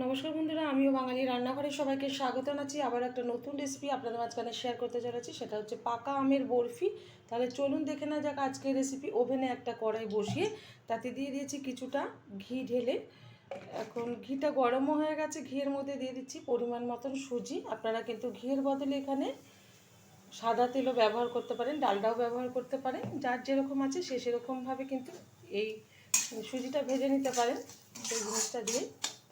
নমস্কার বন্ধুরা, আমিও বাঙালি রান্নাঘরে সবাইকে স্বাগত জানাচ্ছি। আবার একটা নতুন রেসিপি আপনাদের মাঝখানে শেয়ার করতে চলেছি, সেটা হচ্ছে পাকা আমের বরফি। তাহলে চলুন দেখে না যাক আজকের রেসিপি। ওভেনে একটা কড়াই বসিয়ে তাতে দিয়ে দিয়েছি কিছুটা ঘি ঢেলে। এখন ঘিটা গরমও হয়ে গেছে, ঘিয়ের মধ্যে দিয়ে দিচ্ছি পরিমাণ মতন সুজি। আপনারা কিন্তু ঘিয়ের বদলে এখানে সাদা তেলও ব্যবহার করতে পারেন, ডালডাও ব্যবহার করতে পারেন, যার যেরকম আছে সে সেরকমভাবে কিন্তু এই সুজিটা ভেজে নিতে পারেন। সেই জিনিসটা দিয়ে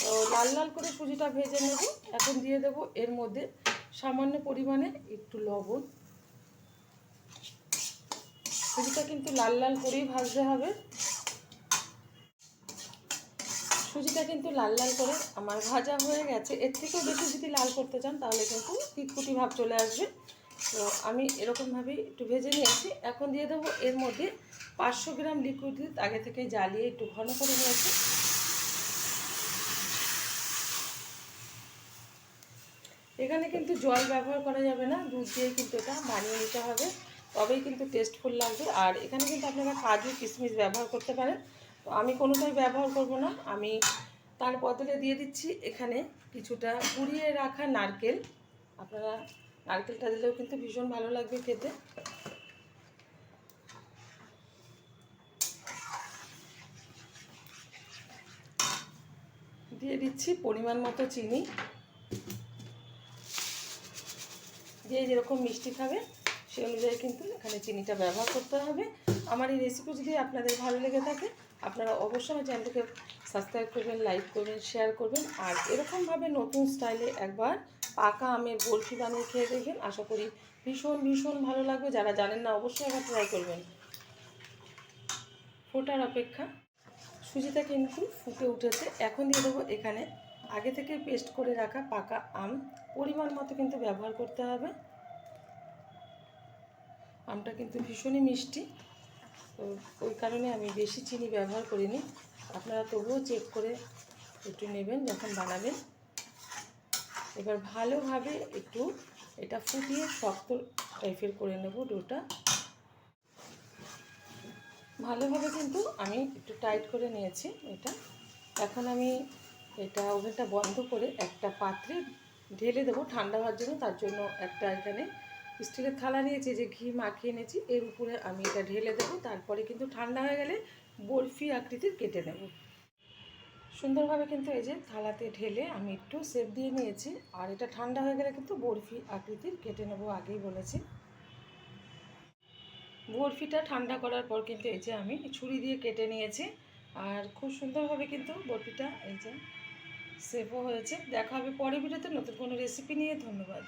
তো লাল লাল করে সুজিটা ভেজে নেব। এখন দিয়ে দেব এর মধ্যে সামান্য পরিমাণে একটু লবণ। সুজিটা কিন্তু লাল লাল করেই ভাজতে হবে। সুজিটা কিন্তু লাল লাল করে আমার ভাজা হয়ে গেছে। এর থেকেও বেশি যদি লাল করতে চান তাহলে কিন্তু তিতকুটি ভাব চলে আসবে। তো আমি এরকমভাবেই একটু ভেজে নিয়েছি। এখন দিয়ে দেবো এর মধ্যে 500 গ্রাম লিকুইড দুধ, আগে থেকে জ্বালিয়ে একটু ঘন করে নিয়েছি। এখানে কিন্তু জল ব্যবহার করা যাবে না, দুধ দিয়ে কিন্তু এটা বানিয়ে নিতে হবে, তবেই কিন্তু টেস্টফুল লাগবে। আর এখানে কিন্তু আপনারা কাজু কিশমিশ ব্যবহার করতে পারেন, তো আমি কোনোটাই ব্যবহার করব না। আমি তার বদলে দিয়ে দিচ্ছি এখানে কিছুটা কুড়িয়ে রাখা নারকেল। আপনারা নারকেলটা দিলেও কিন্তু ভীষণ ভালো লাগবে খেতে। দিয়ে দিচ্ছি পরিমাণ মতো চিনি। যে যেরকম মিষ্টি খাবে সেই অনুযায়ী কিন্তু এখানে চিনিটা ব্যবহার করতে হবে। আমার এই রেসিপি যদি আপনাদের ভালো লেগে থাকে আপনারা অবশ্যই আমার চ্যানেলটিকে সাবস্ক্রাইব করবেন, লাইক করবেন, শেয়ার করবেন। আর এরকমভাবে নতুন স্টাইলে একবার পাকা আমের বরফি বানিয়ে খেয়ে দেখবেন, আশা করি ভীষণ ভীষণ ভালো লাগবে। যারা জানেন না অবশ্যই একবার ট্রাই করবেন। ফোটার অপেক্ষা। সুজিটা কিন্তু ফুটে উঠেছে। এখন দিয়ে দেবো এখানে আগে থেকে পেস্ট করে রাখা পাকা আম। পরিমাণ মতো কিন্তু ব্যবহার করতে হবে। আমটা কিন্তু ভীষণই মিষ্টি, তো ওই কারণে আমি বেশি চিনি ব্যবহার করিনি। আপনারা তবুও চেক করে একটু নেবেন যখন বানাবেন। এবার ভালোভাবে একটু এটা ফুটিয়ে শক্ত টাইপের করে নেব ডোটা। ভালোভাবে কিন্তু আমি একটু টাইট করে নিয়েছি এটা। এখন আমি এটা ওভেনটা বন্ধ করে একটা পাত্রে ঢেলে দেবো ঠান্ডা হওয়ার জন্য। তার জন্য একটা এখানে স্টিলের থালা নিয়েছি, যে ঘি মাখিয়ে নিয়েছি, এর উপরে আমি এটা ঢেলে দেবো। তারপরে কিন্তু ঠান্ডা হয়ে গেলে বরফি আকৃতির কেটে নেব। সুন্দরভাবে কিন্তু এই যে থালাতে ঢেলে আমি একটু শেপ দিয়ে নিয়েছি। আর এটা ঠান্ডা হয়ে গেলে কিন্তু বরফি আকৃতির কেটে নেব, আগেই বলেছি। বরফিটা ঠান্ডা করার পর কিন্তু এই যে আমি ছুরি দিয়ে কেটে নিয়েছি। আর খুব সুন্দরভাবে কিন্তু বরফিটা এই যে শেপও হয়েছে। দেখা হবে পরের ভিডিওতে নতুন কোনো রেসিপি নিয়ে। ধন্যবাদ।